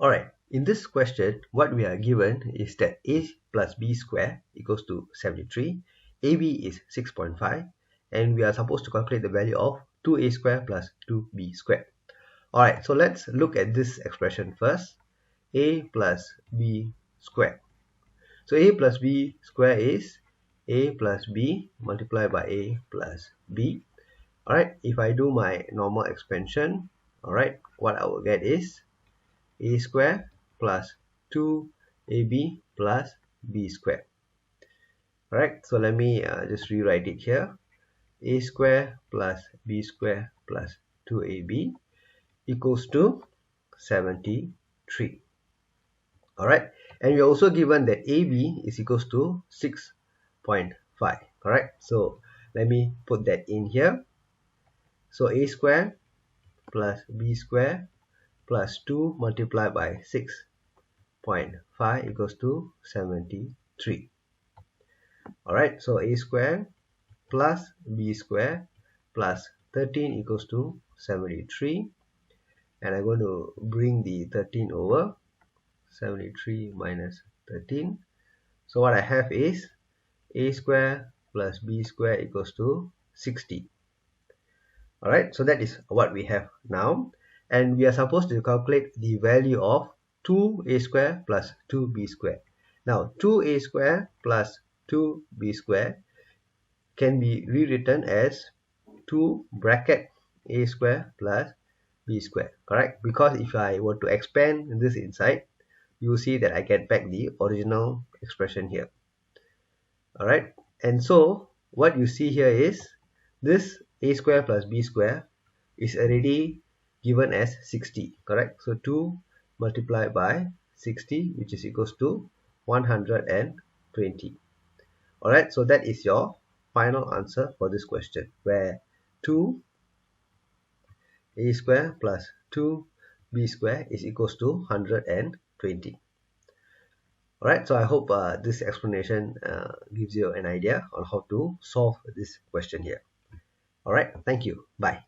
Alright, in this question, what we are given is that a plus b square equals to 73, ab is 6.5, and we are supposed to calculate the value of 2a square plus 2b square. Alright, so let's look at this expression first, a plus b square. So a plus b square is a plus b multiplied by a plus b. Alright, if I do my normal expansion, alright, what I will get is a square plus 2ab plus b square. Alright, so let me just rewrite it here. A square plus b square plus 2ab equals to 73. Alright, and we are also given that AB is equals to 6.5. Correct? So let me put that in here. So a square plus b square plus 2 multiplied by 6.5 equals to 73. Alright, so a square plus b square plus 13 equals to 73. And I'm going to bring the 13 over. 73 minus 13. So what I have is a square plus b square equals to 60. Alright, so that is what we have now. And we are supposed to calculate the value of 2a square plus 2b square. Now, 2a square plus 2b square can be rewritten as 2 bracket a square plus b square. Correct? Because if I were to expand this inside, you will see that I get back the original expression here. Alright, and so what you see here is this a square plus b square is already given as 60. Correct? So 2 multiplied by 60, which is equals to 120. Alright, so that is your final answer for this question, where 2a square plus 2b square is equals to 120. Alright, so I hope this explanation gives you an idea on how to solve this question here. Alright, thank you. Bye.